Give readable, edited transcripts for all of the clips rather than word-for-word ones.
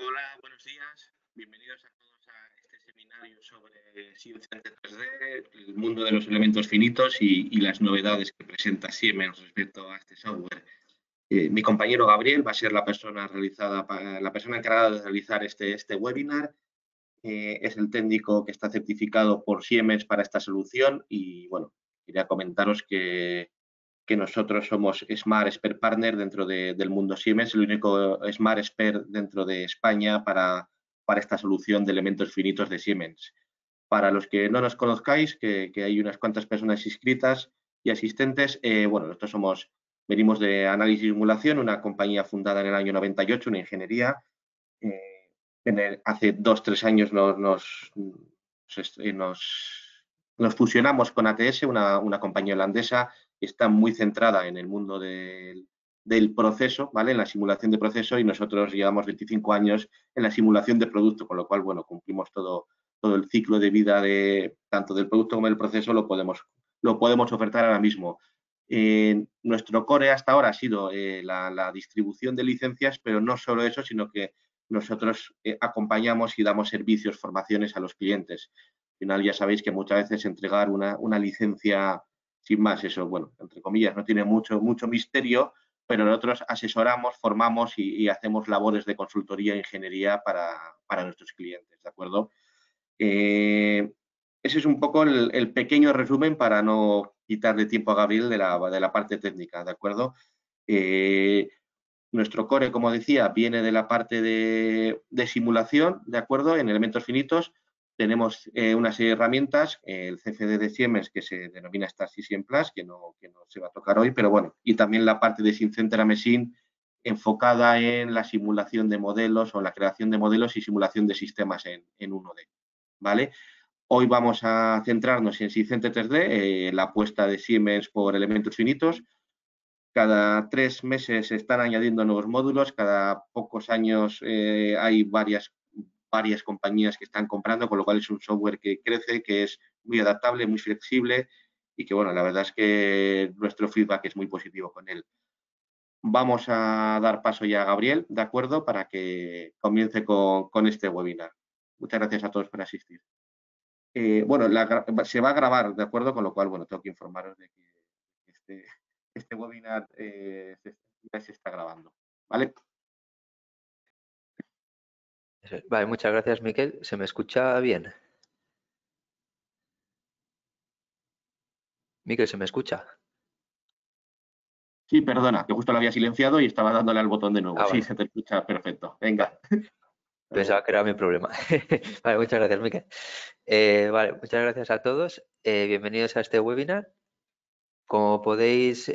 Hola, buenos días. Bienvenidos a todos a este seminario sobre SimCenter 3D, el mundo de los elementos finitos y las novedades que presenta Siemens respecto a este software. Mi compañero Gabriel va a ser la persona encargada de realizar este webinar. Es el técnico que está certificado por Siemens para esta solución y, bueno, quería comentaros que nosotros somos Smart Expert Partner dentro del mundo Siemens, el único Smart Expert dentro de España para esta solución de elementos finitos de Siemens. Para los que no nos conozcáis, que hay unas cuantas personas inscritas y asistentes, bueno, nosotros venimos de Análisis y Simulación, una compañía fundada en el año 98, una ingeniería. Hace 2-3 años nos fusionamos con ATS, una compañía holandesa que está muy centrada en el mundo del proceso, ¿vale? En la simulación de proceso, y nosotros llevamos 25 años en la simulación de producto, con lo cual, bueno, cumplimos todo el ciclo de vida tanto del producto como del proceso, lo podemos ofertar ahora mismo. Nuestro core hasta ahora ha sido la distribución de licencias, pero no solo eso, sino que nosotros acompañamos y damos servicios, formaciones a los clientes. Al final ya sabéis que muchas veces entregar una licencia sin más, eso, bueno, entre comillas, no tiene mucho misterio, pero nosotros asesoramos, formamos y hacemos labores de consultoría e ingeniería para nuestros clientes, ¿de acuerdo? Ese es un poco el pequeño resumen para no quitarle tiempo a Gabriel de la parte técnica, ¿de acuerdo? Nuestro core, como decía, viene de la parte de simulación, ¿de acuerdo? En elementos finitos tenemos una serie de herramientas, el CFD de Siemens, que se denomina StarCSM Plus, que no se va a tocar hoy, pero bueno, y también la parte de SimCenter Machine, enfocada en la simulación de modelos o la creación de modelos y simulación de sistemas en 1D, ¿vale? Hoy vamos a centrarnos en SimCenter 3D, la apuesta de Siemens por elementos finitos. Cada 3 meses se están añadiendo nuevos módulos, cada pocos años hay varias compañías que están comprando, con lo cual es un software que crece, que es muy adaptable, muy flexible y que, bueno, la verdad es que nuestro feedback es muy positivo con él. Vamos a dar paso ya a Gabriel, ¿de acuerdo? Para que comience con este webinar. Muchas gracias a todos por asistir. Bueno, se va a grabar, ¿de acuerdo? Con lo cual, bueno, tengo que informaros de que este webinar ya se está grabando, ¿vale? Vale, muchas gracias, Miquel. ¿Se me escucha bien? Miquel, ¿se me escucha? Sí, perdona, que justo lo había silenciado y estaba dándole al botón de nuevo. Ah, Sí, vale. se te escucha perfecto. Venga. Pensaba que era mi problema. Vale, muchas gracias, Miquel. Vale, muchas gracias a todos. Bienvenidos a este webinar. Como podéis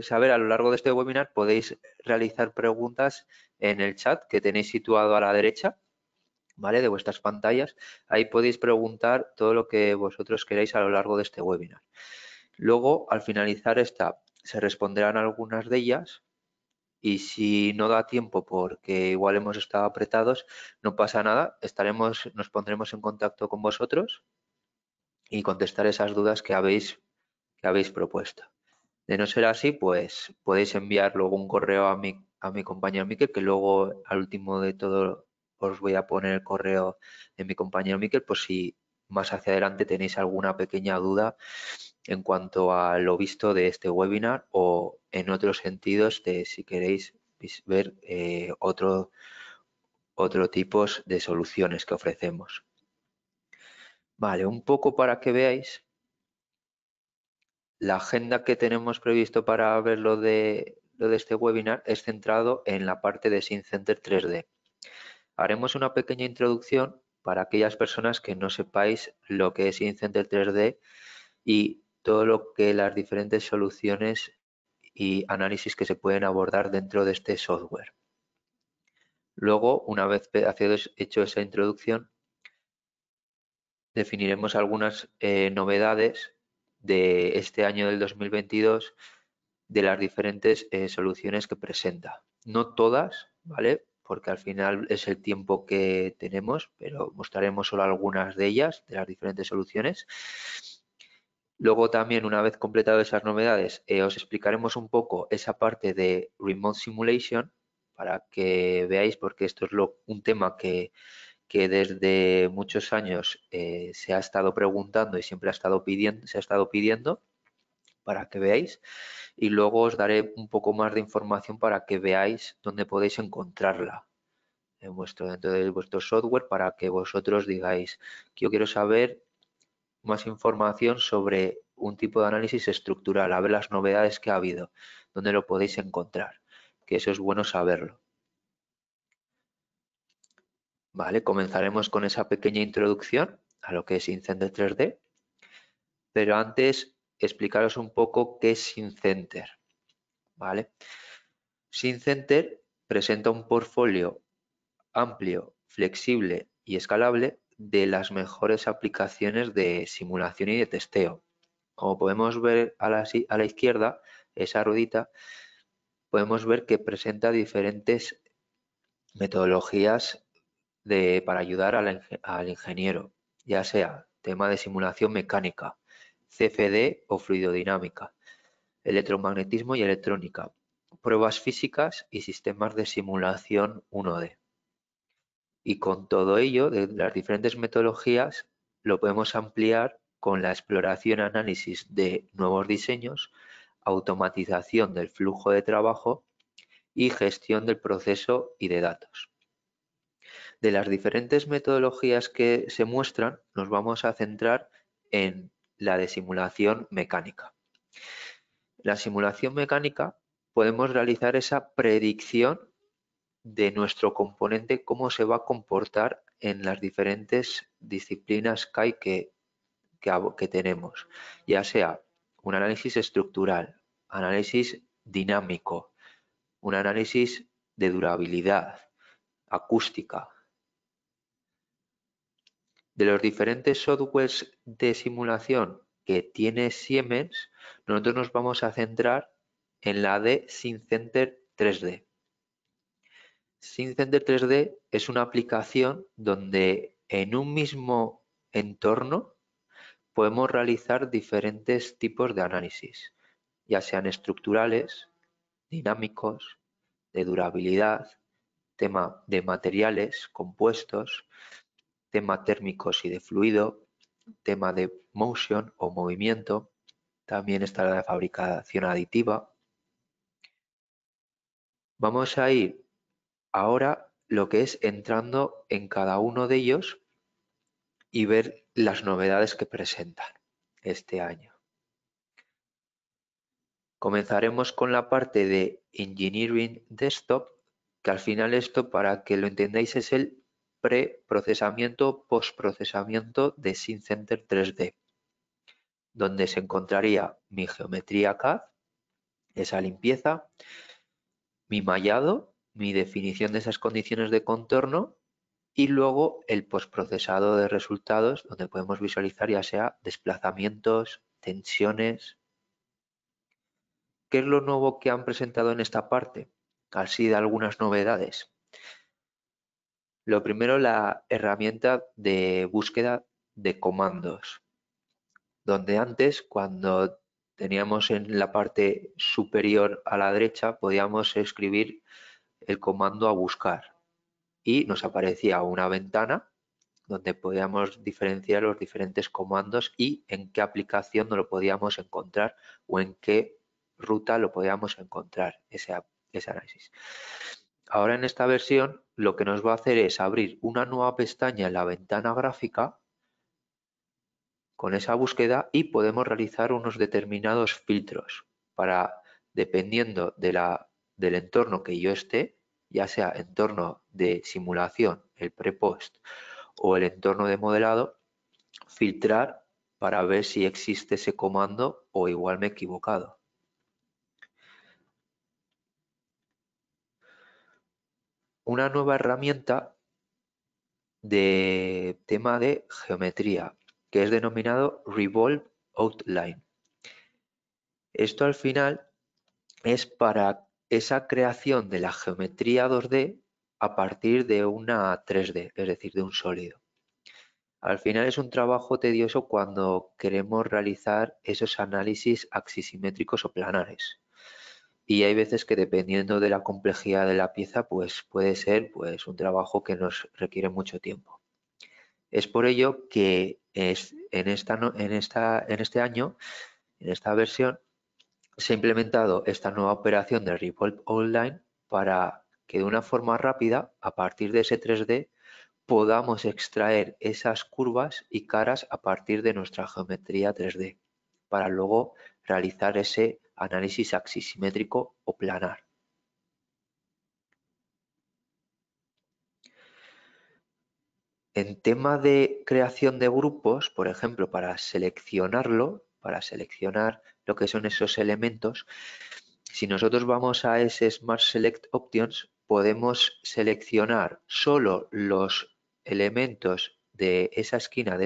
saber, a lo largo de este webinar podéis realizar preguntas en el chat que tenéis situado a la derecha, ¿vale? De vuestras pantallas. Ahí podéis preguntar todo lo que vosotros queráis a lo largo de este webinar. Luego, al finalizar esta, se responderán algunas de ellas. Y si no da tiempo porque igual hemos estado apretados, no pasa nada, nos pondremos en contacto con vosotros y contestar esas dudas que habéis propuesto. De no ser así, pues podéis enviar luego un correo a mi compañero Miquel, que luego al último de todo os voy a poner el correo de mi compañero Miquel, por si más hacia adelante tenéis alguna pequeña duda en cuanto a lo visto de este webinar o en otros sentidos de si queréis ver otro tipos de soluciones que ofrecemos. Vale, un poco para que veáis la agenda que tenemos previsto para ver lo de este webinar es centrado en la parte de SimCenter 3D. Haremos una pequeña introducción para aquellas personas que no sepáis lo que es SimCenter 3D y todo lo que las diferentes soluciones y análisis que se pueden abordar dentro de este software. Luego, una vez hecho esa introducción, definiremos algunas novedades de este año del 2022 de las diferentes soluciones que presenta. No todas, ¿vale? Porque al final es el tiempo que tenemos, pero mostraremos solo algunas de ellas, de las diferentes soluciones. Luego también, una vez completado esas novedades, os explicaremos un poco esa parte de Remote Simulation, para que veáis, porque esto es un tema que desde muchos años se ha estado preguntando y siempre se ha estado pidiendo, para que veáis, y luego os daré un poco más de información para que veáis dónde podéis encontrarla dentro de vuestro software, para que vosotros digáis que yo quiero saber más información sobre un tipo de análisis estructural, a ver las novedades que ha habido, dónde lo podéis encontrar, que eso es bueno saberlo. Vale, comenzaremos con esa pequeña introducción a lo que es SceneCenter 3D, pero antes explicaros un poco qué es SceneCenter. ¿Vale? SceneCenter presenta un portfolio amplio, flexible y escalable de las mejores aplicaciones de simulación y de testeo. Como podemos ver a la izquierda, esa ruedita, podemos ver que presenta diferentes metodologías para ayudar al ingeniero, ya sea tema de simulación mecánica, CFD o fluidodinámica, electromagnetismo y electrónica, pruebas físicas y sistemas de simulación 1D. Y con todo ello, de las diferentes metodologías, lo podemos ampliar con la exploración y análisis de nuevos diseños, automatización del flujo de trabajo y gestión del proceso y de datos. De las diferentes metodologías que se muestran, nos vamos a centrar en la de simulación mecánica. La simulación mecánica podemos realizar esa predicción de nuestro componente, cómo se va a comportar en las diferentes disciplinas que tenemos, ya sea un análisis estructural, análisis dinámico, un análisis de durabilidad, acústica. De los diferentes softwares de simulación que tiene Siemens, nosotros nos vamos a centrar en la de SceneCenter 3D. SceneCenter 3D es una aplicación donde en un mismo entorno podemos realizar diferentes tipos de análisis, ya sean estructurales, dinámicos, de durabilidad, tema de materiales compuestos, tema térmicos y de fluido, tema de motion o movimiento, también está la de fabricación aditiva. Vamos a ir ahora lo que es entrando en cada uno de ellos y ver las novedades que presentan este año. Comenzaremos con la parte de Engineering Desktop, que al final esto, para que lo entendáis, es el preprocesamiento, postprocesamiento de SceneCenter 3D, donde se encontraría mi geometría CAD, esa limpieza, mi mallado, mi definición de esas condiciones de contorno y luego el postprocesado de resultados, donde podemos visualizar ya sea desplazamientos, tensiones. ¿Qué es lo nuevo que han presentado en esta parte? Así de algunas novedades. Lo primero, la herramienta de búsqueda de comandos, donde antes, cuando teníamos en la parte superior a la derecha, podíamos escribir el comando a buscar y nos aparecía una ventana donde podíamos diferenciar los diferentes comandos y en qué aplicación no lo podíamos encontrar o en qué ruta lo podíamos encontrar ese análisis. Ahora en esta versión lo que nos va a hacer es abrir una nueva pestaña en la ventana gráfica con esa búsqueda y podemos realizar unos determinados filtros para, dependiendo del entorno que yo esté, ya sea entorno de simulación, el pre-post o el entorno de modelado, filtrar para ver si existe ese comando o igual me he equivocado. Una nueva herramienta de tema de geometría que es denominado Revolve Outline. Esto al final es para esa creación de la geometría 2D a partir de una 3D, es decir, de un sólido. Al final es un trabajo tedioso cuando queremos realizar esos análisis axisimétricos o planares. y hay veces que dependiendo de la complejidad de la pieza, pues puede ser pues un trabajo que nos requiere mucho tiempo. Es por ello que en este año, en esta versión, se ha implementado esta nueva operación de Revolve Online para que de una forma rápida, a partir de ese 3D, podamos extraer esas curvas y caras a partir de nuestra geometría 3D, para luego realizar ese análisis axisimétrico o planar. En tema de creación de grupos, por ejemplo, para seleccionar lo que son esos elementos, si nosotros vamos a ese Smart Select Options, podemos seleccionar solo los elementos de esa esquina, de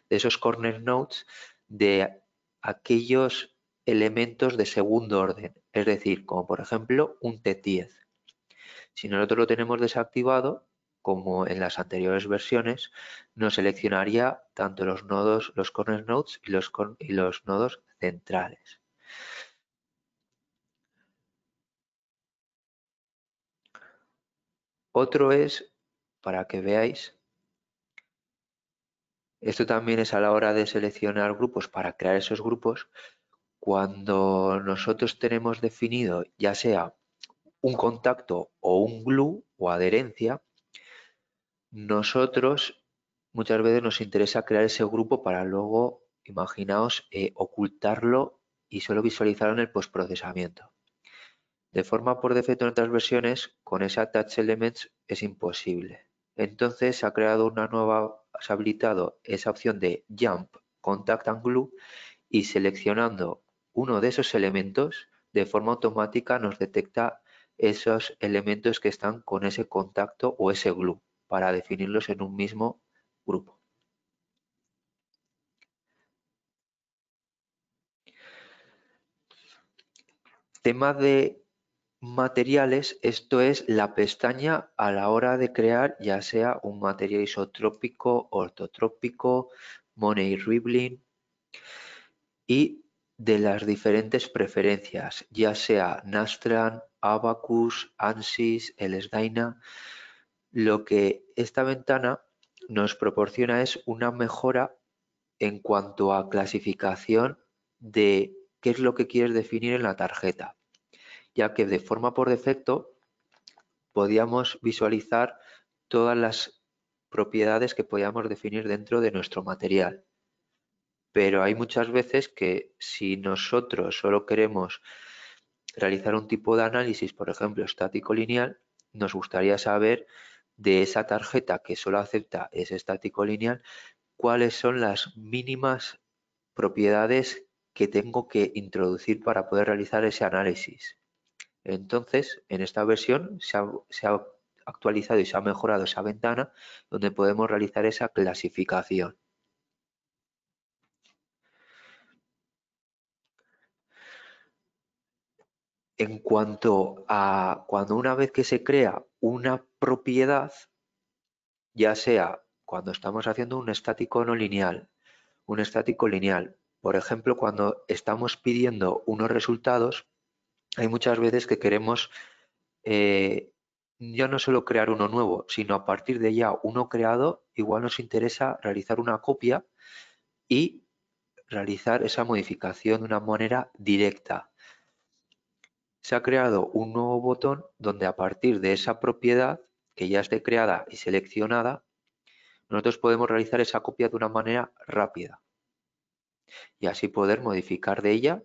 esos corner nodes, de aquellos elementos de segundo orden, es decir, como por ejemplo un T10. Si nosotros lo tenemos desactivado, como en las anteriores versiones, nos seleccionaría tanto los nodos, los corner nodes y los nodos centrales. Otro es, para que veáis, esto también es a la hora de seleccionar grupos, para crear esos grupos, cuando nosotros tenemos definido ya sea un contacto o un glue o adherencia, nosotros muchas veces nos interesa crear ese grupo para luego, imaginaos, ocultarlo y solo visualizarlo en el postprocesamiento. De forma por defecto en otras versiones, con ese Attach Elements es imposible. Entonces se ha creado una nueva, se ha habilitado esa opción de Jump, Contact and Glue y seleccionando uno de esos elementos, de forma automática nos detecta esos elementos que están con ese contacto o ese glue para definirlos en un mismo grupo. Tema de materiales, esto es la pestaña a la hora de crear ya sea un material isotrópico, ortotrópico, Money Ribbling y de las diferentes preferencias, ya sea Nastran, Abacus, ANSYS, LSDYNA. Lo que esta ventana nos proporciona es una mejora en cuanto a clasificación de qué es lo que quieres definir en la tarjeta, ya que de forma por defecto podíamos visualizar todas las propiedades que podíamos definir dentro de nuestro material. Pero hay muchas veces que si nosotros solo queremos realizar un tipo de análisis, por ejemplo, estático lineal, nos gustaría saber de esa tarjeta que solo acepta ese estático lineal, cuáles son las mínimas propiedades que tengo que introducir para poder realizar ese análisis. Entonces, en esta versión se ha actualizado y se ha mejorado esa ventana donde podemos realizar esa clasificación. En cuanto a cuando una vez que se crea una propiedad, ya sea cuando estamos haciendo un estático no lineal, un estático lineal, por ejemplo, cuando estamos pidiendo unos resultados, hay muchas veces que queremos ya no solo crear uno nuevo, sino a partir de ya uno creado, igual nos interesa realizar una copia y realizar esa modificación de una manera directa. Se ha creado un nuevo botón donde a partir de esa propiedad que ya esté creada y seleccionada, nosotros podemos realizar esa copia de una manera rápida y así poder modificar de ella,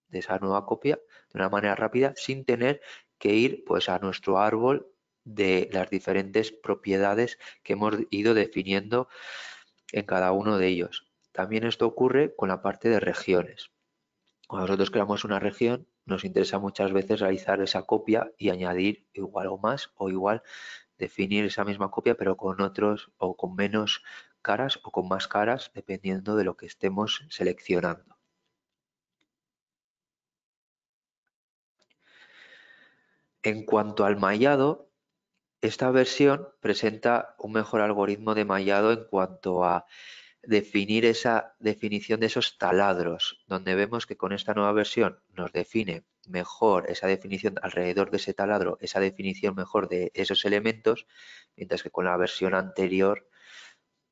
de esa nueva copia, de una manera rápida sin tener que ir pues a nuestro árbol de las diferentes propiedades que hemos ido definiendo en cada uno de ellos. También esto ocurre con la parte de regiones. Cuando nosotros creamos una región, nos interesa muchas veces realizar esa copia y añadir igual o más, o igual definir esa misma copia pero con otros o con menos caras o con más caras, dependiendo de lo que estemos seleccionando. En cuanto al mallado, esta versión presenta un mejor algoritmo de mallado en cuanto a definir esa definición de esos taladros, donde vemos que con esta nueva versión nos define mejor esa definición alrededor de ese taladro, esa definición mejor de esos elementos, mientras que con la versión anterior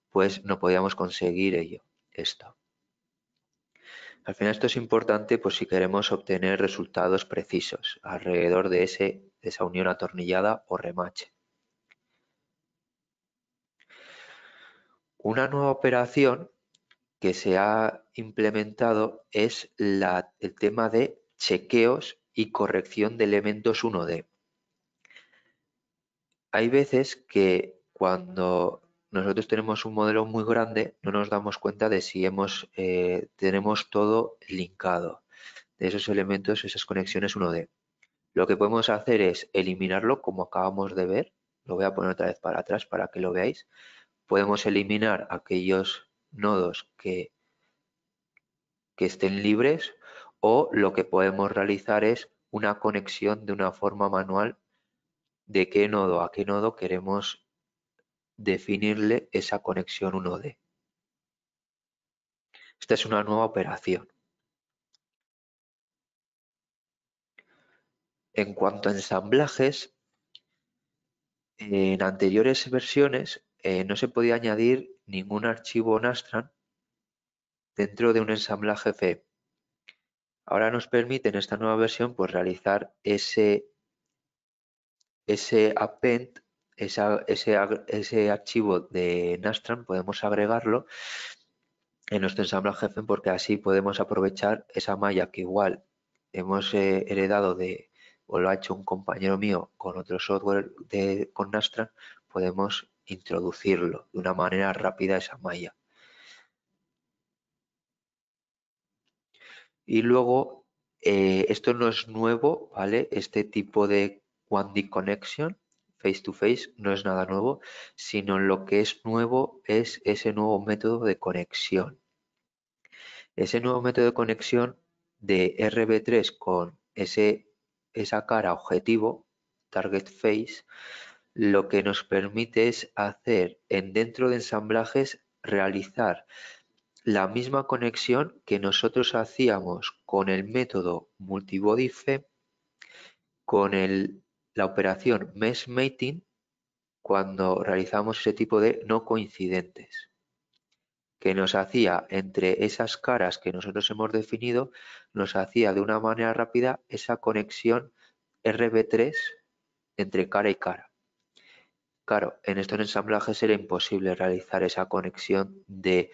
pues no podíamos conseguir esto. Al final esto es importante pues si queremos obtener resultados precisos alrededor de esa unión atornillada o remache. Una nueva operación que se ha implementado es el tema de chequeos y corrección de elementos 1D. Hay veces que cuando nosotros tenemos un modelo muy grande no nos damos cuenta de si tenemos todo linkado de esos elementos, esas conexiones 1D. Lo que podemos hacer es eliminarlo como acabamos de ver. Lo voy a poner otra vez para atrás para que lo veáis. Podemos eliminar aquellos nodos que estén libres, o lo que podemos realizar es una conexión de una forma manual de qué nodo a qué nodo queremos definirle esa conexión 1D. Esta es una nueva operación. En cuanto a ensamblajes, en anteriores versiones no se podía añadir ningún archivo Nastran dentro de un ensamblaje FE. Ahora nos permite en esta nueva versión pues realizar ese append, ese archivo de Nastran, podemos agregarlo en nuestro ensamblaje FEM, porque así podemos aprovechar esa malla que igual hemos heredado o lo ha hecho un compañero mío con otro software con Nastran, podemos introducirlo de una manera rápida esa malla. Y luego, esto no es nuevo, ¿vale? Este tipo de One Connection face to face no es nada nuevo, sino lo que es nuevo es ese nuevo método de conexión. Ese nuevo método de conexión de RB3 con esa cara objetivo, target face, lo que nos permite es hacer dentro de ensamblajes realizar la misma conexión que nosotros hacíamos con el método multibody FE con la operación mesh mating cuando realizamos ese tipo de no coincidentes, que nos hacía entre esas caras que nosotros hemos definido, nos hacía de una manera rápida esa conexión RB3 entre cara y cara. Claro, en estos ensamblajes era imposible realizar esa conexión de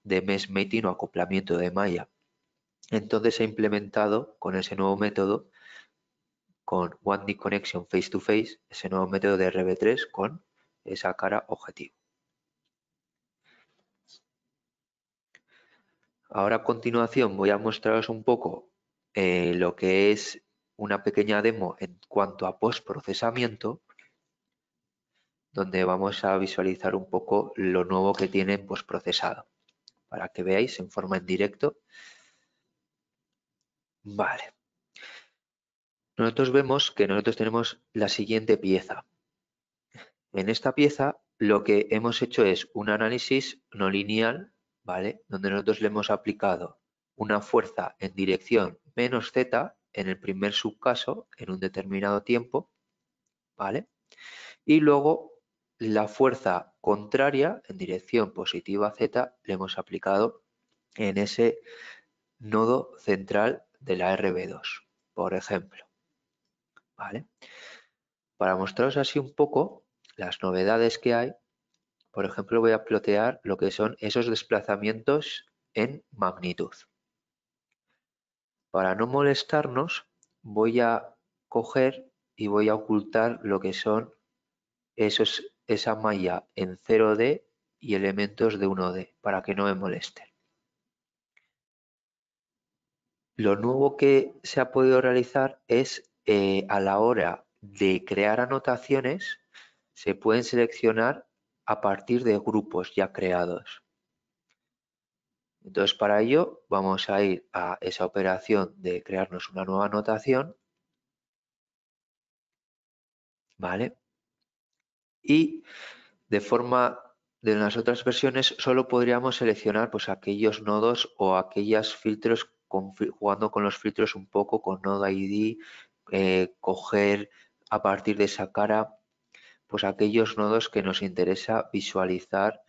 mesh mating o acoplamiento de malla. Entonces se ha implementado con ese nuevo método, con One Connection Face to Face, ese nuevo método de RB3 con esa cara objetivo. Ahora a continuación voy a mostraros un poco lo que es una pequeña demo en cuanto a postprocesamiento, donde vamos a visualizar un poco lo nuevo que tiene en postprocesado, para que veáis en forma en directo. Vale. Nosotros vemos que nosotros tenemos la siguiente pieza. En esta pieza lo que hemos hecho es un análisis no lineal, ¿vale? Donde nosotros le hemos aplicado una fuerza en dirección menos z en el primer subcaso en un determinado tiempo, ¿vale? Y luego la fuerza contraria en dirección positiva z le hemos aplicado en ese nodo central de la RB2, por ejemplo, ¿vale? Para mostraros así un poco las novedades que hay, por ejemplo, voy a plotear lo que son esos desplazamientos en magnitud. Para no molestarnos, voy a coger y voy a ocultar lo que son esa malla en 0D y elementos de 1D, para que no me molesten. Lo nuevo que se ha podido realizar es a la hora de crear anotaciones, se pueden seleccionar a partir de grupos ya creados. Entonces, para ello vamos a ir a esa operación de crearnos una nueva anotación, ¿vale? Y de las otras versiones solo podríamos seleccionar pues aquellos nodos o aquellos filtros jugando con los filtros un poco, con Node ID, coger a partir de esa cara, pues aquellos nodos que nos interesa visualizar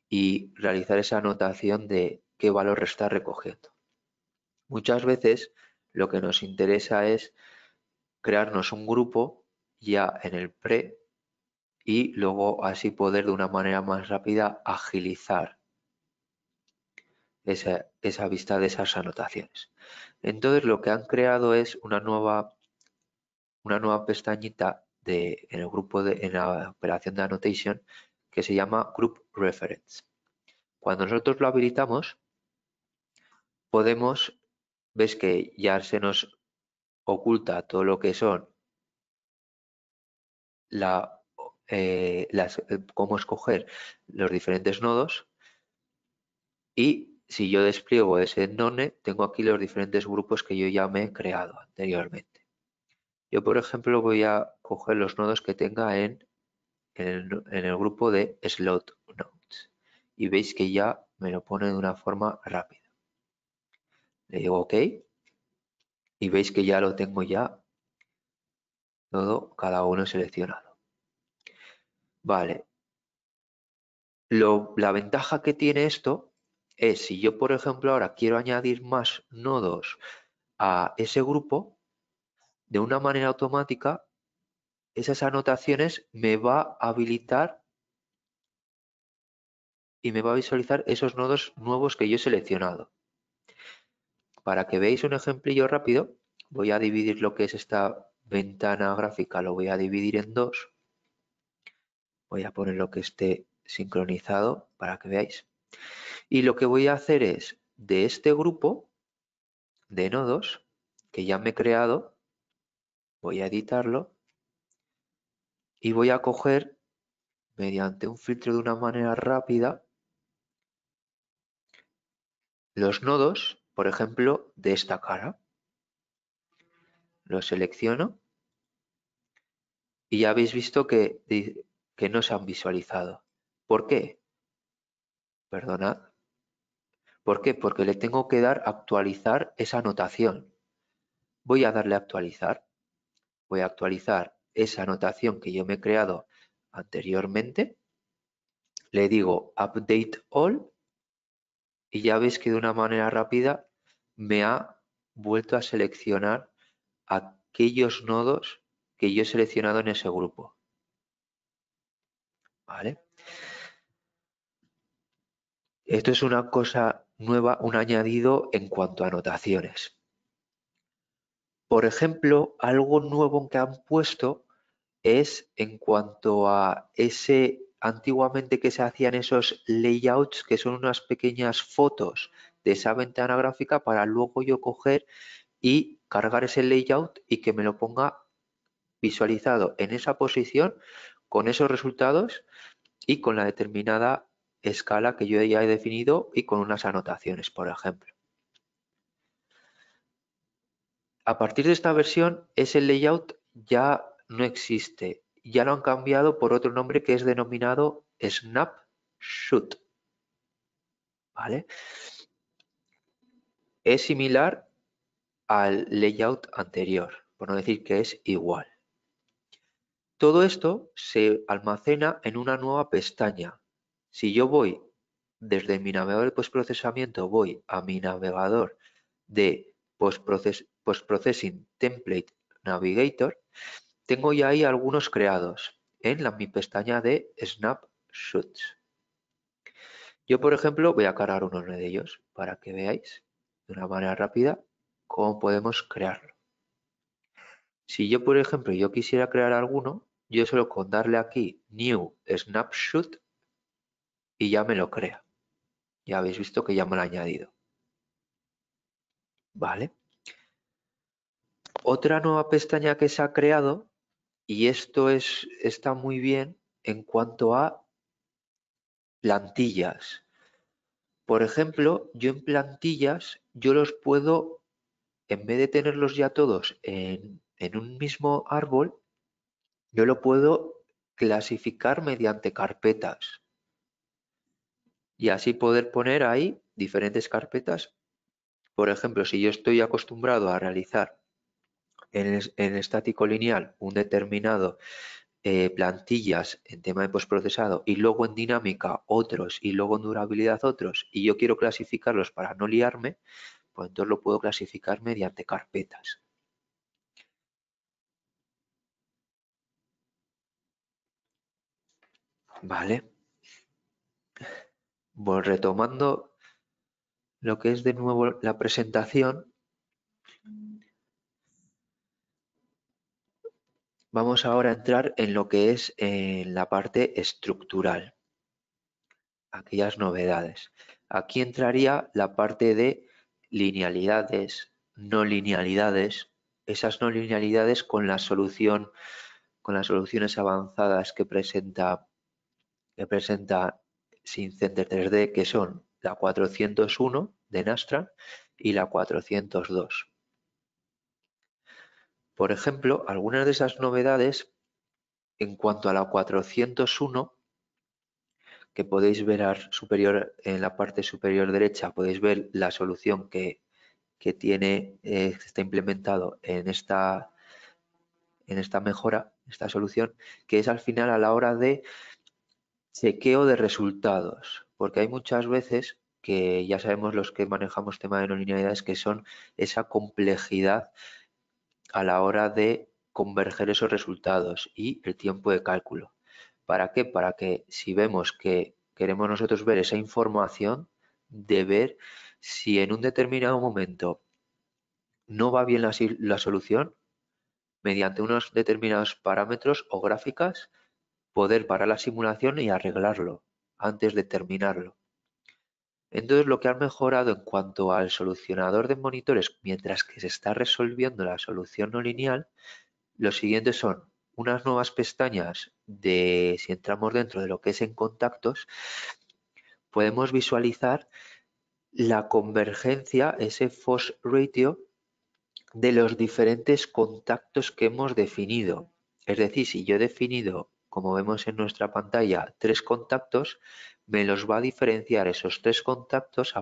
y realizar esa anotación de qué valor está recogiendo. Muchas veces lo que nos interesa es crearnos un grupo ya en el pre y luego así poder de una manera más rápida agilizar esa vista de esas anotaciones. Entonces lo que han creado es una nueva pestañita en el grupo en la operación de annotation que se llama Group Reference. Cuando nosotros lo habilitamos, ves que ya se nos oculta todo lo que son cómo escoger los diferentes nodos, y si yo despliego ese none, tengo aquí los diferentes grupos que yo ya me he creado anteriormente. Yo, por ejemplo, voy a coger los nodos que tenga en el grupo de slot nodes, y veis que ya me lo pone de una forma rápida. Le digo OK y veis que ya lo tengo ya todo, cada uno seleccionado. Vale. La ventaja que tiene esto es, si yo, por ejemplo, ahora quiero añadir más nodos a ese grupo, de una manera automática, esas anotaciones me va a habilitar y me va a visualizar esos nodos nuevos que yo he seleccionado. Para que veáis un ejemplillo rápido, voy a dividir lo que es esta ventana gráfica, lo voy a dividir en dos. Voy a poner lo que esté sincronizado para que veáis. Y lo que voy a hacer es, de este grupo de nodos que ya me he creado, voy a editarlo y voy a coger, mediante un filtro de una manera rápida, los nodos, por ejemplo, de esta cara. Los selecciono y ya habéis visto que no se han visualizado. ¿Por qué? Perdonad. ¿Por qué? Porque le tengo que dar a actualizar esa anotación. Voy a darle a actualizar. Voy a actualizar esa anotación que yo me he creado anteriormente. Le digo Update All y ya veis que de una manera rápida me ha vuelto a seleccionar aquellos nodos que yo he seleccionado en ese grupo. ¿Vale? Esto es una cosa nueva, un añadido en cuanto a anotaciones. Por ejemplo, algo nuevo que han puesto es en cuanto a ese, antiguamente que se hacían esos layouts, que son unas pequeñas fotos de esa ventana gráfica para luego yo coger y cargar ese layout y que me lo ponga visualizado en esa posición con esos resultados y con la determinada escala que yo ya he definido y con unas anotaciones, por ejemplo. A partir de esta versión, ese layout ya no existe. Ya lo han cambiado por otro nombre que es denominado Snapshot. ¿Vale? Es similar al layout anterior, por no decir que es igual. Todo esto se almacena en una nueva pestaña. Si yo voy desde mi navegador de postprocesamiento, voy a mi navegador de Postprocessing Template Navigator, tengo ya ahí algunos creados en mi pestaña de Snapshots. Yo, por ejemplo, voy a cargar uno de ellos para que veáis de una manera rápida cómo podemos crearlo. Si yo, por ejemplo, yo quisiera crear alguno, yo solo con darle aquí New Snapshot y ya me lo crea. Ya habéis visto que ya me lo ha añadido. ¿Vale? Otra nueva pestaña que se ha creado, y esto está muy bien en cuanto a plantillas. Por ejemplo, yo en plantillas, yo los puedo, en vez de tenerlos ya todos en un mismo árbol, yo lo puedo clasificar mediante carpetas. Y así poder poner ahí diferentes carpetas Por ejemplo, si yo estoy acostumbrado a realizar en estático lineal un determinado plantillas en tema de postprocesado y luego en dinámica otros y luego en durabilidad otros y yo quiero clasificarlos para no liarme, pues entonces lo puedo clasificar mediante carpetas. Vale. Pues retomando lo que es de nuevo la presentación, vamos ahora a entrar en lo que es la parte estructural, aquellas novedades. Aquí entraría la parte de linealidades, no linealidades, esas no linealidades con la solución, con las soluciones avanzadas que presenta SimCenter 3D, que son la 401 de Nastra y la 402. Por ejemplo, algunas de esas novedades en cuanto a la 401, que podéis ver superior, en la parte superior derecha, podéis ver la solución que tiene, está implementado en esta mejora, esta solución, que es al final a la hora de chequeo de resultados, porque hay muchas veces que ya sabemos los que manejamos tema de no linealidades que son esa complejidad a la hora de converger esos resultados y el tiempo de cálculo. ¿Para qué? Para que si vemos que queremos nosotros ver esa información, de ver si en un determinado momento no va bien la solución, mediante unos determinados parámetros o gráficas, poder parar la simulación y arreglarlo antes de terminarlo. Entonces, lo que han mejorado en cuanto al solucionador de monitores mientras que se está resolviendo la solución no lineal, los siguientes son unas nuevas pestañas de, si entramos dentro de lo que es en contactos, podemos visualizar la convergencia, ese force ratio de los diferentes contactos que hemos definido. Es decir, si yo he definido, como vemos en nuestra pantalla, 3 contactos, me los va a diferenciar esos 3 contactos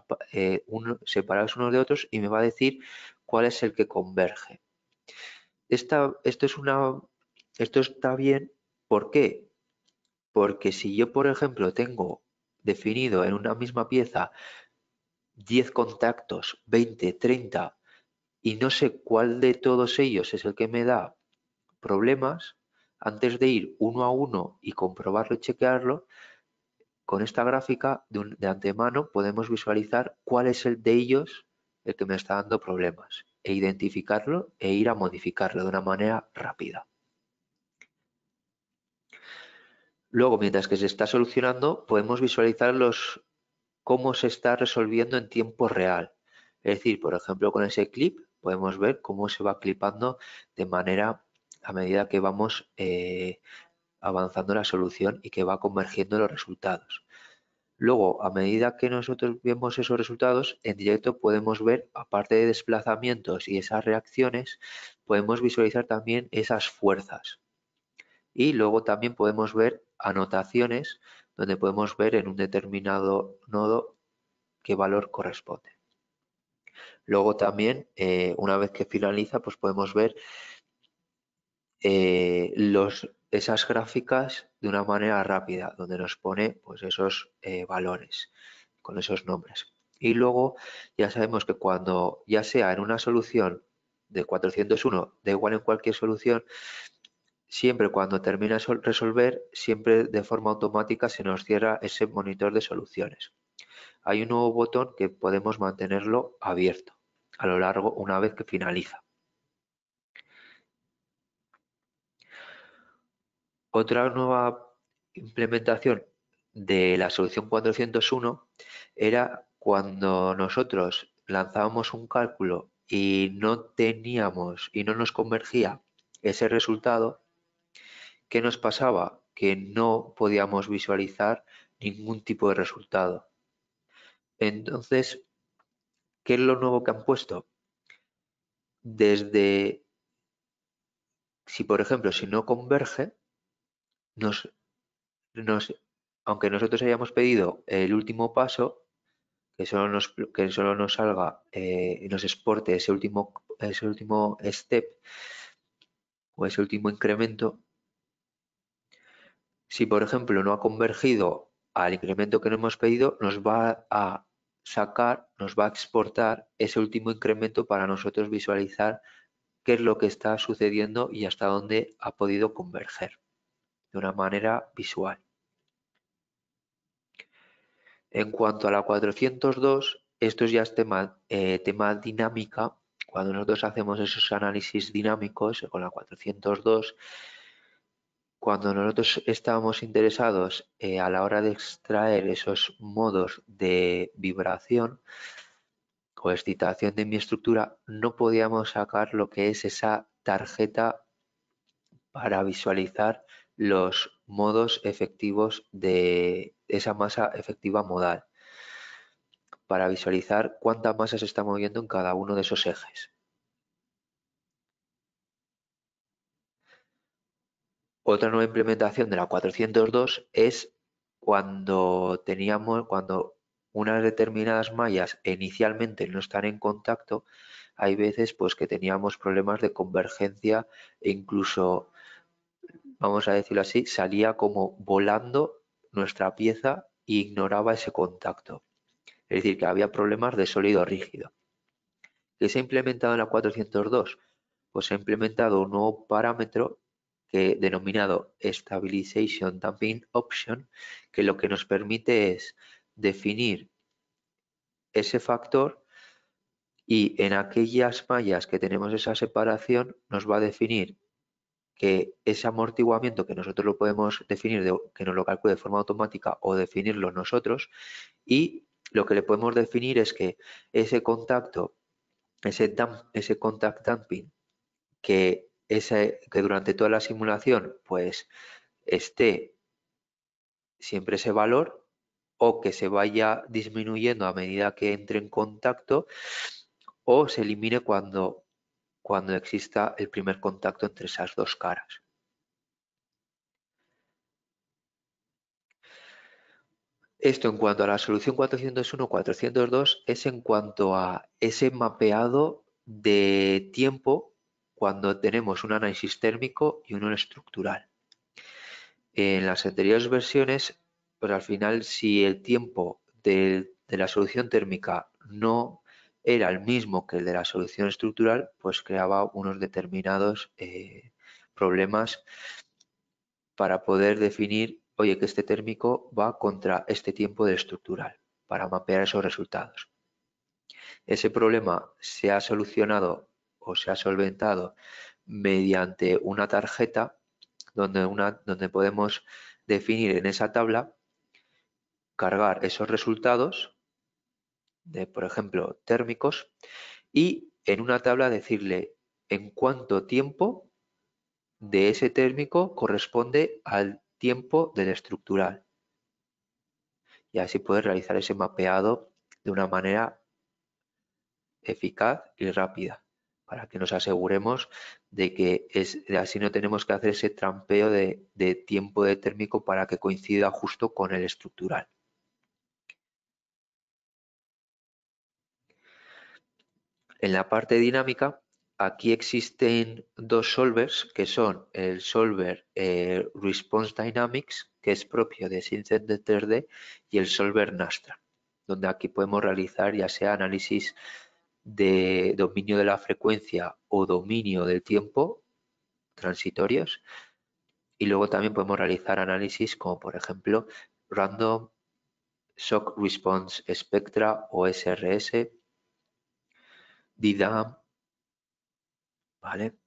separados unos de otros y me va a decir cuál es el que converge. Esto está bien, ¿por qué? Porque si yo, por ejemplo, tengo definido en una misma pieza 10 contactos, 20, 30 y no sé cuál de todos ellos es el que me da problemas, antes de ir uno a uno y comprobarlo y chequearlo, con esta gráfica de antemano podemos visualizar cuál es el de ellos el que me está dando problemas e identificarlo e ir a modificarlo de una manera rápida. Luego, mientras que se está solucionando, podemos visualizar cómo se está resolviendo en tiempo real. Es decir, por ejemplo, con ese clip podemos ver cómo se va clipando de manera a medida que vamos avanzando la solución y que va convergiendo los resultados. Luego, a medida que nosotros vemos esos resultados, en directo podemos ver, aparte de desplazamientos y esas reacciones, podemos visualizar también esas fuerzas. Y luego también podemos ver anotaciones donde podemos ver en un determinado nodo qué valor corresponde. Luego también, una vez que finaliza, pues podemos ver esas gráficas de una manera rápida, donde nos pone pues, esos valores con esos nombres. Y luego ya sabemos que cuando ya sea en una solución de 401, da igual en cualquier solución, siempre cuando termina de resolver, siempre de forma automática se nos cierra ese monitor de soluciones. Hay un nuevo botón que podemos mantenerlo abierto a lo largo una vez que finaliza. Otra nueva implementación de la solución 401 era cuando nosotros lanzábamos un cálculo y no teníamos y no nos convergía ese resultado, ¿qué nos pasaba? Que no podíamos visualizar ningún tipo de resultado. Entonces, ¿qué es lo nuevo que han puesto? Desde, si por ejemplo, si no converge, aunque nosotros hayamos pedido el último paso, que solo nos salga y nos exporte ese último step o ese último incremento. Si, por ejemplo, no ha convergido al incremento que no hemos pedido, nos va a sacar, nos va a exportar ese último incremento para nosotros visualizar qué es lo que está sucediendo y hasta dónde ha podido converger de una manera visual. En cuanto a la 402, esto ya es tema dinámica. Cuando nosotros hacemos esos análisis dinámicos con la 402, cuando nosotros estábamos interesados a la hora de extraer esos modos de vibración o excitación de mi estructura, no podíamos sacar lo que es esa tarjeta para visualizar los modos efectivos de esa masa efectiva modal, para visualizar cuánta masa se está moviendo en cada uno de esos ejes. Otra nueva implementación de la 402 es cuando unas determinadas mallas inicialmente no están en contacto, hay veces pues que teníamos problemas de convergencia e incluso, vamos a decirlo así, salía como volando nuestra pieza e ignoraba ese contacto. Es decir, que había problemas de sólido rígido. ¿Qué se ha implementado en la 402? Pues se ha implementado un nuevo parámetro denominado Stabilization Damping Option, que lo que nos permite es definir ese factor y en aquellas mallas que tenemos esa separación nos va a definir que ese amortiguamiento que nosotros lo podemos definir, que nos lo calcule de forma automática o definirlo nosotros, y lo que le podemos definir es que ese contacto, ese contact damping, que durante toda la simulación pues esté siempre ese valor o que se vaya disminuyendo a medida que entre en contacto o se elimine cuando exista el primer contacto entre esas dos caras. Esto en cuanto a la solución 401-402 es en cuanto a ese mapeado de tiempo cuando tenemos un análisis térmico y uno estructural. En las anteriores versiones, pues al final si el tiempo de la solución térmica no era el mismo que el de la solución estructural, pues creaba unos determinados problemas para poder definir, oye, que este térmico va contra este tiempo de estructural, para mapear esos resultados. Ese problema se ha solucionado o se ha solventado mediante una tarjeta donde podemos definir en esa tabla, cargar esos resultados de, por ejemplo, térmicos y en una tabla decirle en cuánto tiempo de ese térmico corresponde al tiempo del estructural. Y así poder realizar ese mapeado de una manera eficaz y rápida para que nos aseguremos de que así no tenemos que hacer ese trampeo de tiempo de térmico para que coincida justo con el estructural. En la parte dinámica, aquí existen dos solvers que son el solver Response Dynamics, que es propio de Synset de 3D, y el solver Nastra, donde aquí podemos realizar ya sea análisis de dominio de la frecuencia o dominio del tiempo transitorios, y luego también podemos realizar análisis como por ejemplo Random Shock Response Spectra o SRS, DDAM, ¿vale?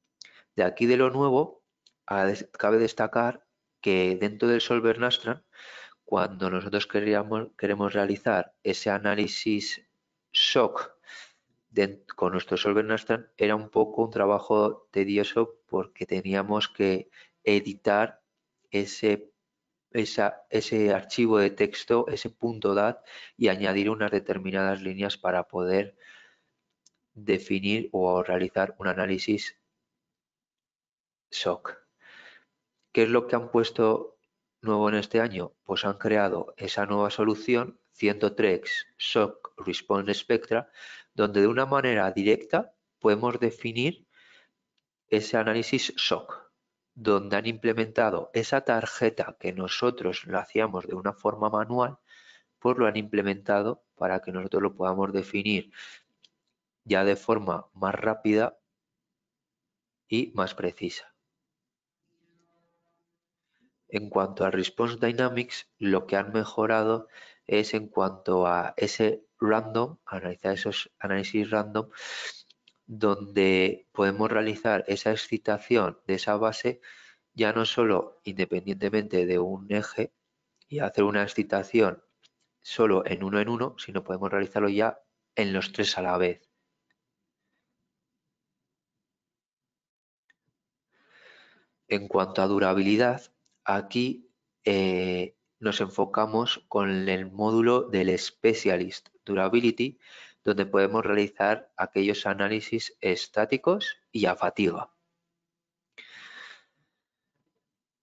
De aquí de lo nuevo, cabe destacar que dentro del solver Nastran, cuando nosotros queremos realizar ese análisis shock con nuestro solver Nastran, era un poco un trabajo tedioso porque teníamos que editar ese archivo de texto, ese punto .dat y añadir unas determinadas líneas para poder definir o realizar un análisis shock. ¿Qué es lo que han puesto nuevo en este año? Pues han creado esa nueva solución 103 Shock Response Spectra, donde de una manera directa podemos definir ese análisis shock, donde han implementado esa tarjeta que nosotros lo hacíamos de una forma manual, pues lo han implementado para que nosotros lo podamos definir ya de forma más rápida y más precisa. En cuanto a Response Dynamics, lo que han mejorado es en cuanto a ese random, analizar esos análisis random, donde podemos realizar esa excitación de esa base ya no solo independientemente de un eje y hacer una excitación solo en uno, sino podemos realizarlo ya en los tres a la vez. En cuanto a durabilidad, aquí nos enfocamos con el módulo del Specialist Durability, donde podemos realizar aquellos análisis estáticos y a fatiga,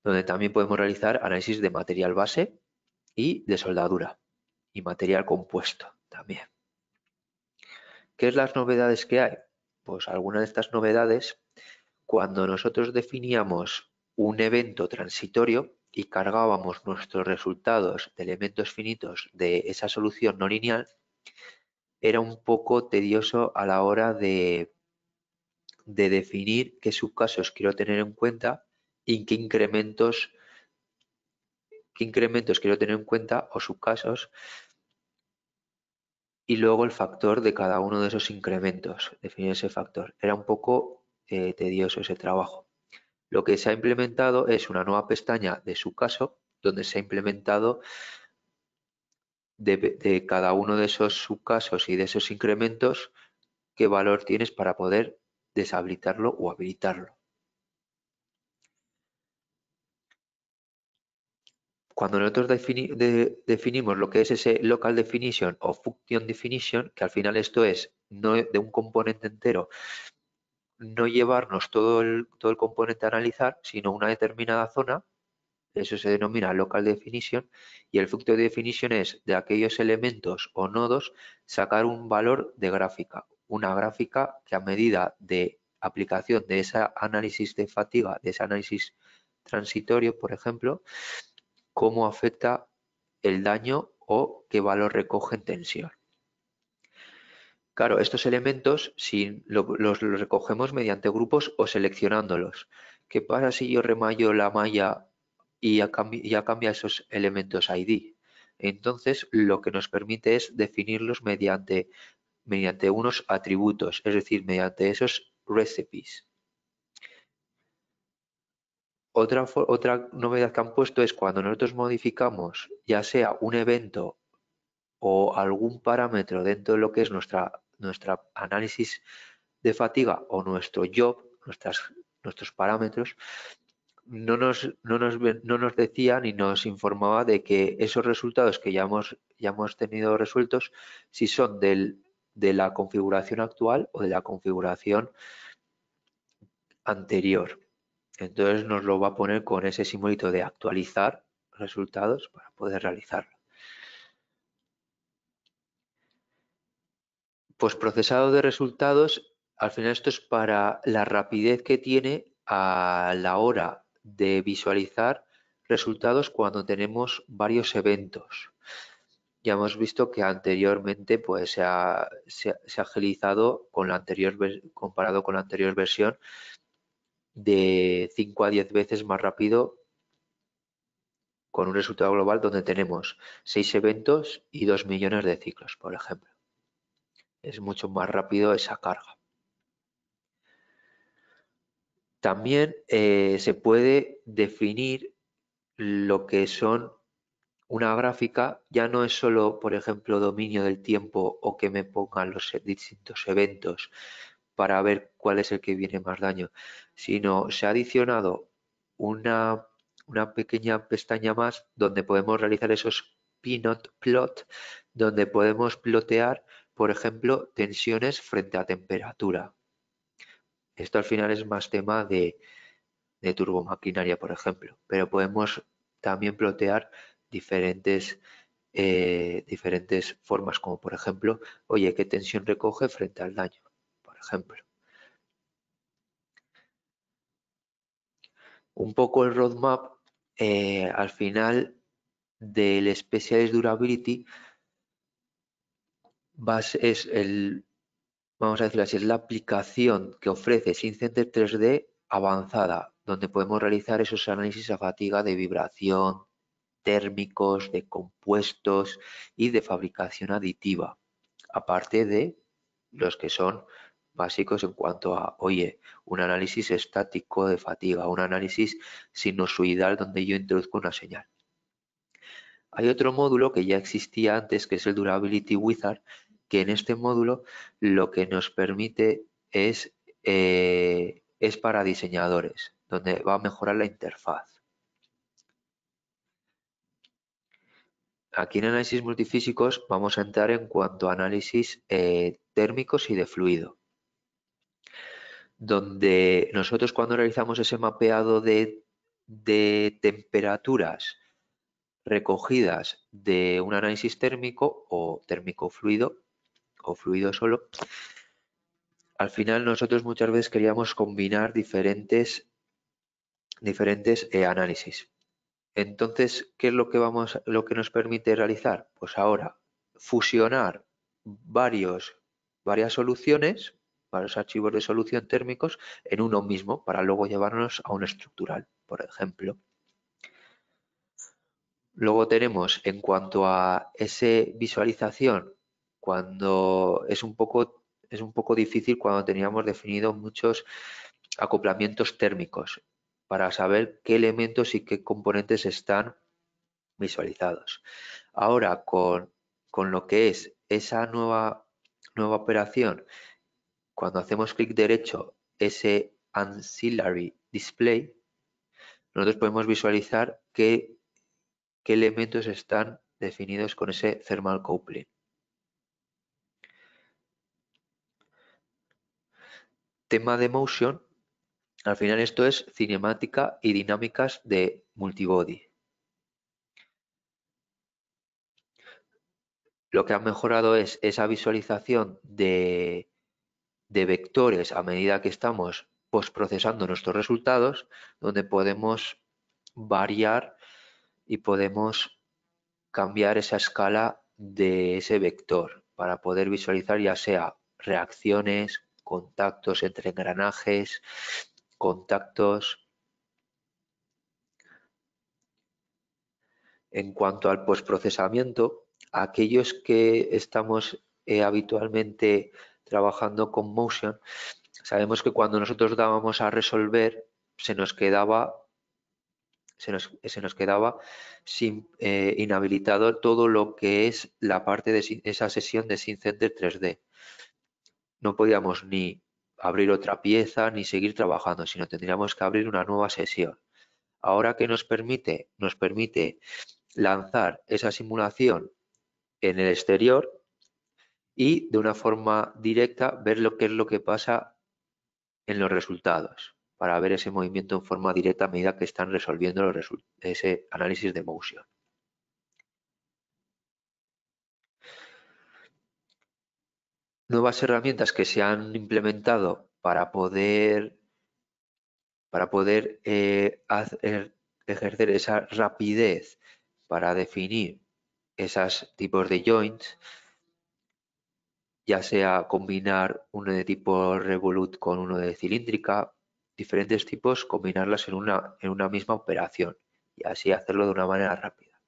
donde también podemos realizar análisis de material base y de soldadura y material compuesto también. ¿Qué es las novedades que hay? Pues algunas de estas novedades, cuando nosotros definíamos un evento transitorio y cargábamos nuestros resultados de elementos finitos de esa solución no lineal, era un poco tedioso a la hora de definir qué subcasos quiero tener en cuenta y qué incrementos quiero tener en cuenta o subcasos, y luego el factor de cada uno de esos incrementos, definir ese factor. Era un poco tedioso ese trabajo. Lo que se ha implementado es una nueva pestaña de subcaso, donde se ha implementado de cada uno de esos subcasos y de esos incrementos qué valor tienes para poder deshabilitarlo o habilitarlo. Cuando nosotros definimos lo que es ese local definition o function definition, que al final esto es no de un componente entero, no llevarnos todo el componente a analizar, sino una determinada zona, eso se denomina local definition, y el function definition es de aquellos elementos o nodos sacar un valor de gráfica, una gráfica que a medida de aplicación de ese análisis de fatiga, de ese análisis transitorio, por ejemplo, cómo afecta el daño o qué valor recoge en tensión. Claro, estos elementos si los recogemos mediante grupos o seleccionándolos. ¿Qué pasa si yo remallo la malla y ya cambia esos elementos ID? Entonces, lo que nos permite es definirlos mediante unos atributos, es decir, mediante esos recipes. Otra novedad que han puesto es cuando nosotros modificamos ya sea un evento o algún parámetro dentro de lo que es nuestra análisis de fatiga o nuestro job, nuestros parámetros, no nos decía ni nos informaba de que esos resultados que ya hemos tenido resueltos, si son de la configuración actual o de la configuración anterior. Entonces nos lo va a poner con ese simbolito de actualizar resultados para poder realizarlo. Pues procesado de resultados, al final esto es para la rapidez que tiene a la hora de visualizar resultados cuando tenemos varios eventos. Ya hemos visto que anteriormente pues, se ha agilizado con la comparado con la anterior versión de 5 a 10 veces más rápido con un resultado global donde tenemos 6 eventos y 2 millones de ciclos, por ejemplo. Es mucho más rápido esa carga. También se puede definir lo que son una gráfica, ya no es solo, por ejemplo, dominio del tiempo o que me pongan los distintos eventos para ver cuál es el que viene más daño, sino se ha adicionado una pequeña pestaña más donde podemos realizar esos peanut plot, donde podemos plotear, por ejemplo, tensiones frente a temperatura. Esto al final es más tema de turbomaquinaria, por ejemplo, pero podemos también plotear diferentes diferentes formas, como por ejemplo, oye, ¿qué tensión recoge frente al daño? Por ejemplo. Un poco el roadmap, al final del Specialized Durability es vamos a decirlo así, es la aplicación que ofrece SimCenter 3D avanzada, donde podemos realizar esos análisis a fatiga de vibración, térmicos, de compuestos y de fabricación aditiva, aparte de los que son básicos en cuanto a, oye, un análisis estático de fatiga, un análisis sinusoidal donde yo introduzco una señal. Hay otro módulo que ya existía antes, que es el Durability Wizard, que en este módulo lo que nos permite es para diseñadores, donde va a mejorar la interfaz. Aquí en análisis multifísicos vamos a entrar en cuanto a análisis térmicos y de fluido, donde nosotros cuando realizamos ese mapeado de temperaturas recogidas de un análisis térmico o térmico fluido o fluido solo, al final nosotros muchas veces queríamos combinar diferentes análisis. Entonces, ¿qué es lo que nos permite realizar? Pues ahora fusionar varias soluciones, varios archivos de solución térmicos en uno mismo para luego llevarnos a un estructural, por ejemplo. Luego tenemos en cuanto a esa visualización, cuando es un poco difícil cuando teníamos definido muchos acoplamientos térmicos para saber qué elementos y qué componentes están visualizados. Ahora con lo que es esa nueva operación, cuando hacemos clic derecho, ese Ancillary Display, nosotros podemos visualizar qué elementos están definidos con ese Thermal Coupling. Tema de Motion, al final esto es cinemática y dinámicas de multibody. Lo que ha mejorado es esa visualización de vectores a medida que estamos postprocesando nuestros resultados, donde podemos variar y podemos cambiar esa escala de ese vector para poder visualizar ya sea reacciones, contactos entre engranajes, contactos. En cuanto al postprocesamiento, aquellos que estamos habitualmente trabajando con Motion, sabemos que cuando nosotros dábamos a resolver se nos quedaba inhabilitado todo lo que es la parte de esa sesión de SimCenter 3D. No podíamos ni abrir otra pieza ni seguir trabajando, sino tendríamos que abrir una nueva sesión. Ahora, ¿qué nos permite? Nos permite lanzar esa simulación en el exterior y de una forma directa ver lo que es lo que pasa en los resultados, para ver ese movimiento en forma directa a medida que están resolviendo ese análisis de motion. Nuevas herramientas que se han implementado para poder ejercer esa rapidez para definir esos tipos de joints, ya sea combinar uno de tipo Revolut con uno de cilíndrica, diferentes tipos, combinarlas en una misma operación y así hacerlo de una manera rápida.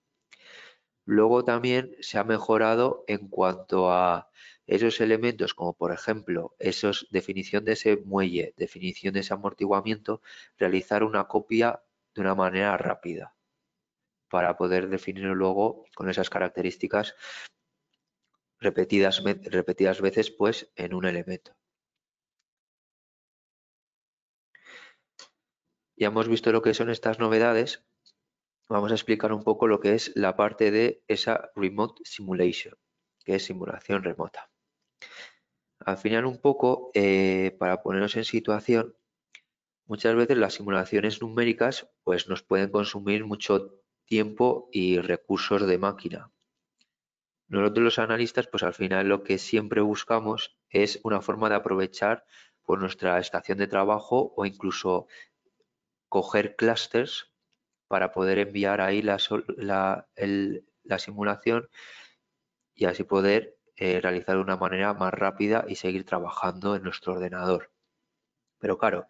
Luego también se ha mejorado en cuanto a esos elementos, como por ejemplo, definición de ese muelle, definición de ese amortiguamiento, realizar una copia de una manera rápida para poder definirlo luego con esas características repetidas veces pues en un elemento. Ya hemos visto lo que son estas novedades. Vamos a explicar un poco lo que es la parte de esa Remote Simulation, que es simulación remota. Al final un poco, para ponernos en situación, muchas veces las simulaciones numéricas pues nos pueden consumir mucho tiempo y recursos de máquina. Nosotros los analistas, pues al final lo que siempre buscamos es una forma de aprovechar pues, nuestra estación de trabajo o incluso coger clusters para poder enviar ahí la simulación y así poder realizar de una manera más rápida y seguir trabajando en nuestro ordenador. Pero claro,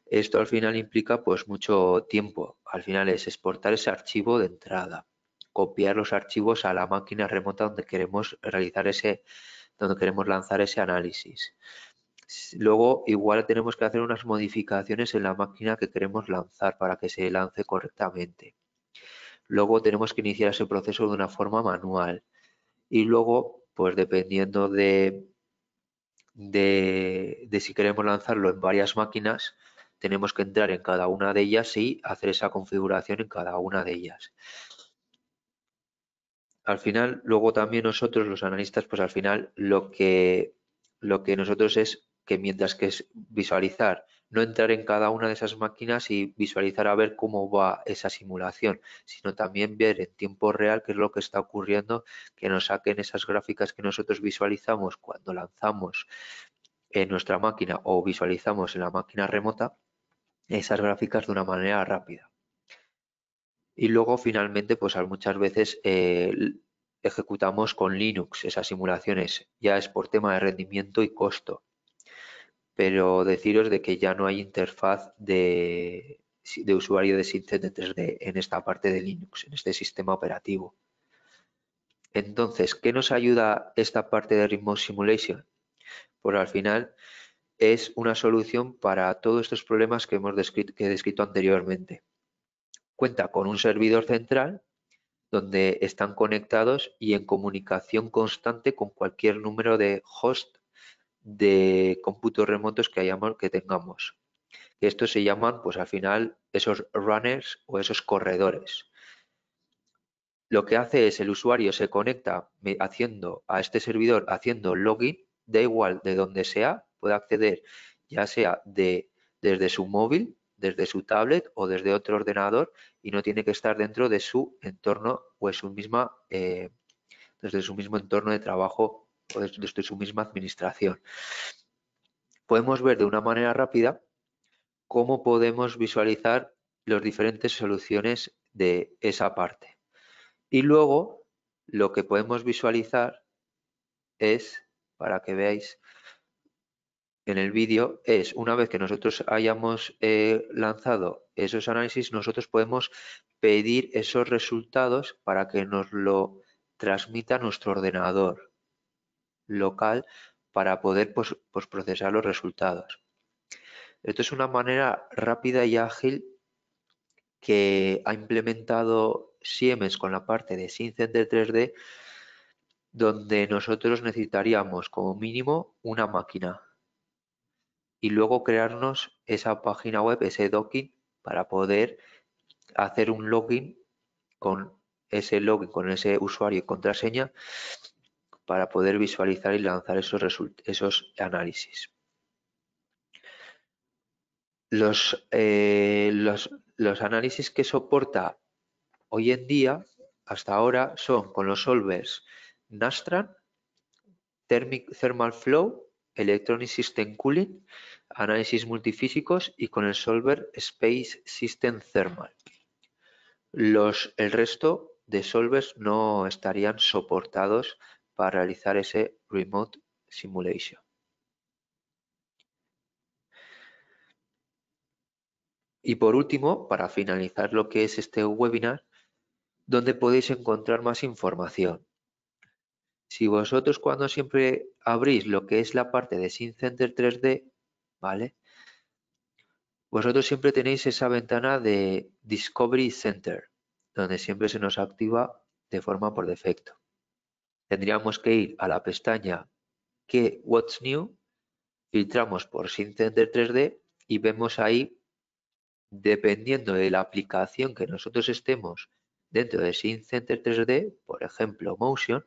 esto al final implica pues mucho tiempo. Al final es exportar ese archivo de entrada, copiar los archivos a la máquina remota donde queremos realizar donde queremos lanzar ese análisis. Luego igual tenemos que hacer unas modificaciones en la máquina que queremos lanzar para que se lance correctamente. Luego tenemos que iniciar ese proceso de una forma manual. Y luego, pues dependiendo de si queremos lanzarlo en varias máquinas, tenemos que entrar en cada una de ellas y hacer esa configuración en cada una de ellas. Al final, luego también nosotros, los analistas, pues al final lo que nosotros es que mientras que es visualizar, no entrar en cada una de esas máquinas y visualizar a ver cómo va esa simulación, sino también ver en tiempo real qué es lo que está ocurriendo, que nos saquen esas gráficas que nosotros visualizamos cuando lanzamos en nuestra máquina o visualizamos en la máquina remota, esas gráficas de una manera rápida. Y luego finalmente, pues muchas veces ejecutamos con Linux esas simulaciones, ya es por tema de rendimiento y costo. Pero deciros de que ya no hay interfaz de usuario de SysNet 3D en esta parte de Linux, en este sistema operativo. Entonces, ¿qué nos ayuda esta parte de Remote Simulation? Pues al final es una solución para todos estos problemas que que he descrito anteriormente. Cuenta con un servidor central donde están conectados y en comunicación constante con cualquier número de host de cómputos remotos que tengamos. Estos se llaman, pues al final, esos runners o esos corredores. Lo que hace es el usuario se conecta haciendo a este servidor, haciendo login, da igual de donde sea, puede acceder ya sea desde su móvil, desde su tablet o desde otro ordenador y no tiene que estar dentro de su entorno o desde su mismo entorno de trabajo o desde su misma administración. Podemos ver de una manera rápida cómo podemos visualizar las diferentes soluciones de esa parte. Y luego lo que podemos visualizar es, para que veáis en el vídeo, es una vez que nosotros hayamos lanzado esos análisis, nosotros podemos pedir esos resultados para que nos lo transmita nuestro ordenador local para poder pues, procesar los resultados. Esto es una manera rápida y ágil que ha implementado Siemens con la parte de SimCenter 3D, donde nosotros necesitaríamos como mínimo una máquina y luego crearnos esa página web, ese docking, para poder hacer un login con con ese usuario y contraseña para poder visualizar y lanzar esos análisis. Los análisis que soporta hoy en día, hasta ahora, son con los solvers Nastran, Thermal Flow, Electronic System Cooling, análisis multifísicos y con el solver Space System Thermal. El resto de solvers no estarían soportados para realizar ese Remote Simulation. Y por último, para finalizar lo que es este webinar, ¿dónde podéis encontrar más información? Si vosotros cuando siempre abrís lo que es la parte de SimCenter 3D, ¿vale? Vosotros siempre tenéis esa ventana de Discovery Center, donde siempre se nos activa de forma por defecto. Tendríamos que ir a la pestaña que What's New, filtramos por SimCenter 3D y vemos ahí, dependiendo de la aplicación que nosotros estemos dentro de SimCenter 3D, por ejemplo Motion,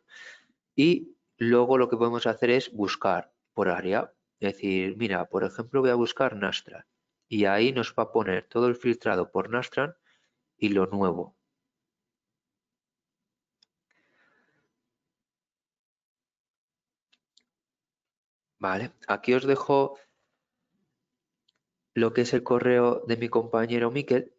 y luego lo que podemos hacer es buscar por área. Es decir, mira, por ejemplo, voy a buscar Nastran y ahí nos va a poner todo el filtrado por Nastran y lo nuevo. Vale, aquí os dejo lo que es el correo de mi compañero Miquel,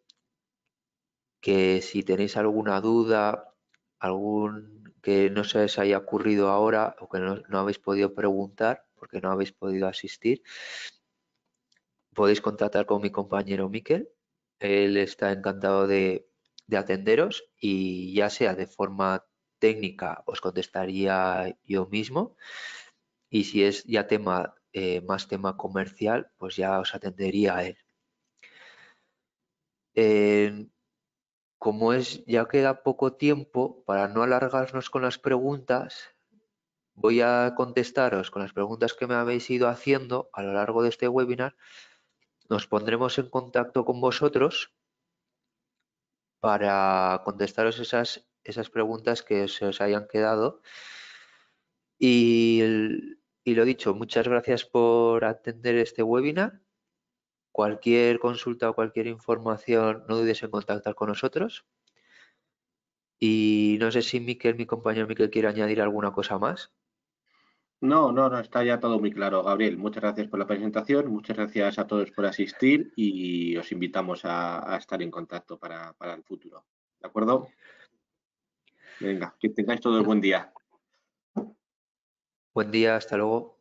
que si tenéis alguna duda, algún que no se os haya ocurrido ahora o que no habéis podido preguntar porque no habéis podido asistir, podéis contactar con mi compañero Miquel. Él está encantado de atenderos y ya sea de forma técnica os contestaría yo mismo y si es ya tema más tema comercial, pues ya os atendería a él. Eh, Como ya queda poco tiempo, para no alargarnos con las preguntas, voy a contestaros con las preguntas que me habéis ido haciendo a lo largo de este webinar. Nos pondremos en contacto con vosotros para contestaros esas preguntas que se os hayan quedado. Y lo dicho, muchas gracias por atender este webinar. Cualquier consulta o cualquier información, no dudes en contactar con nosotros. Y no sé si Miquel, mi compañero Miquel, quiere añadir alguna cosa más. No, no, no, está ya todo muy claro, Gabriel. Muchas gracias por la presentación, muchas gracias a todos por asistir y os invitamos a estar en contacto para el futuro. ¿De acuerdo? Venga, que tengáis todo el buen día. Buen día, hasta luego.